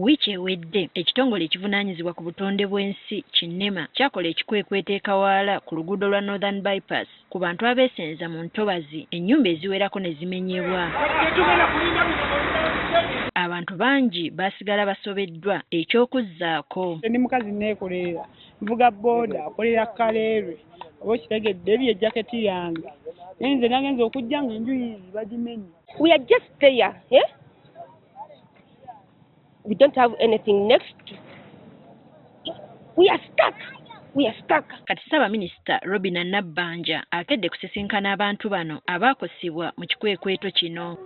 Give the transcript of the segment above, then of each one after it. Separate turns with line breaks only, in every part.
Wiiki ewedde ekitongole ekivunaanyizibwa ku butonde bw'ensi Kinema kyakola ekikwekweto Kawaala ku luguudo lwa Northern Bypass ku bantu abeesenza mu ntobazi ennyumba eziwerako ne zimenyebwa. Abantu bangi baasigala basobeddwa eky'okuzzaako.
Ni mukazi neekolera nvuga booda akolera Kaleerwe oba okitegedde ebyo ejaketi yange nze nagenza okujja nga enjuyi bagimenye.
We are just there, eh? We don't have anything next. We are stuck. We are stuck.
Kati Ssaabaminisita Robinah Nabbanja akedde kusisinkana abantu bano abaakosebwa mu kikwekweto kino.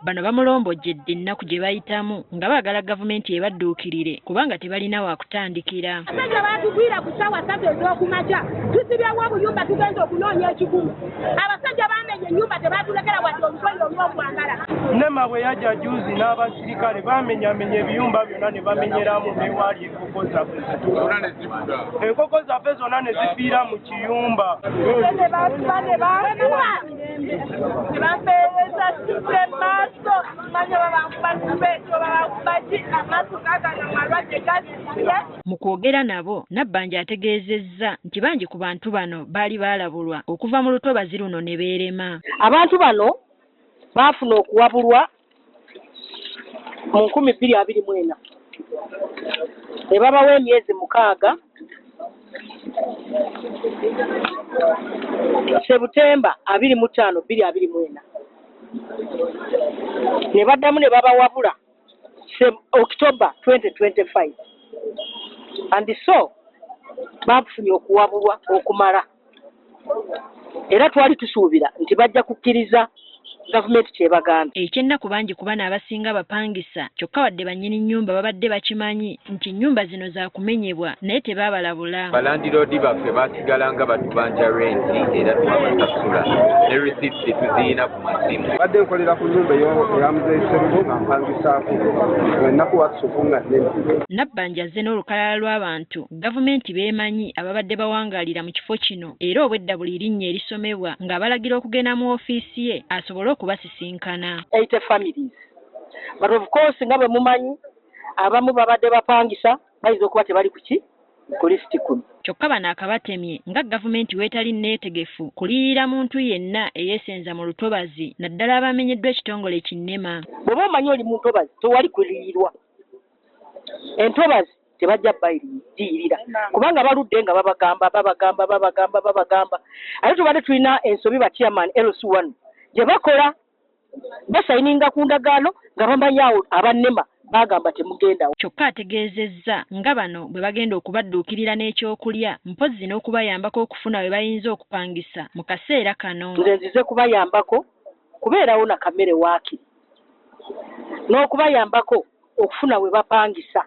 Bano bamulombojjedde ennaku gye bayitamu nga baagala gavumenti ebadduukirire kubanga tebalina wa kutandikira.
Abasajja baatugwira ku ssaawa 3 ez'okumakya tusibyawo obuyumba tugenza okunoonya ekikumu. Abasajja baamenye ennyumba tebaatulekera wadde olugoye olw'okwambala.
Nema bwe yajja juzi n'abasirikale bamenyamenya ebiyumba byonna ne bamenyeramu newaali enkoko zaffe zituula. Enkoko zaffe zonna ne zifiira mu kiyumba.
Mu kwogera nabo Nabbanja ategeezezza nti bangi ku bantu bano baali baalabulwa okuva mu lutobazi luno ne beerema.
Abantu bano baafuna okuwabulwa mu 2024 ne babawa emyezi 6 Septemba 25 2024 ne baddamu ne babawabula October 2025 and so bafunye okuwabulwa okumala era twali tusuubira nti bajja kukkiriza gavumenti kyebagamba.
Ekyennaku bangi ku bano abasinga bapangisa kyokka wadde bannyini nnyumba babadde bakimanyi nti nnyumba zino za kumenyebwa naye tebaabalabula.
Balandiroodi baffe baasigala nga batubanja renti era twabasasula ne risiiti tetuziina ku masimu.
Badde nkolera ku nnyumba eya Muzeeyi Sserugo nga mpangisaako ennaku wassuku nga nnenzigo.
Nabbanja azze n'olukalala lw'abantu gavumenti beemanyi ababadde bawangaalira mu kifo kino era obwedda buli linnya erisomebwa ng'abalagira okugenda mu ofiisi ye asobole okubasisinkana.
80 families. But of course nga bwe mumanyi abamu babadde bapangisa bayinza okuba tebali ku lisiti kuno.
Kyokka bano akabatemye nga gavumenti weetali neetegefu kuliyirira muntu yenna eyeesenza mu lutobazi naddala abamenyeddwa ekitongole Kinema.
Bw'oba omanyi oli mu ntobazi tewali kuliyirirwa. Entobazi tebajja bayirira kubanga baludde nga babagamba ate tubadde tulina ensobi ba chairman LC1 gye bakola basayininga ku ndagaano nga bamanyi awo abannema bagamba temugendawo.
Kyokka ategeezezza nga bano bwe bagenda okubadduukirira n'ekyokulya mpozzi n'okubayambako okufuna we bayinza okupangisa mu kaseera kano.
Nze nzize kubayambako kubeerawo na kamere waakiri n'okubayambako okufuna we bapangisa,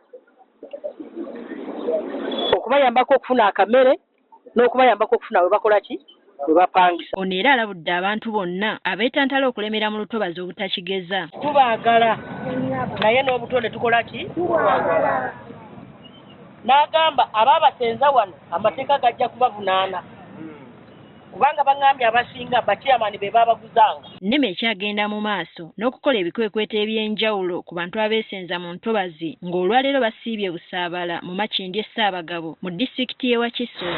okubayambako okufuna akamere n'okubayambako okufuna we bakola ki we bapangisa.
Ono era alabudde abantu bonna abeetantala okulemera mu lutobazi obutakigeza.
Tubaagala naye n'obutonde tukola ki? N'agamba abaabasenza wano amateeka gajja kubavunaana kubanga bangambye abasinga bachairman be babaguzanga.
Nnema ekyagenda mu maaso n'okukola ebikwekweto eby'enjawulo ku bantu abeesenza mu ntobazi ng'olwaleero basiibye Busaabala mu Makindye Ssaabagabo mu disitulikiti y'e Wakiso.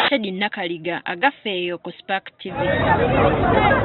Teddy Nakaliga agafeeyo ku Spark TV.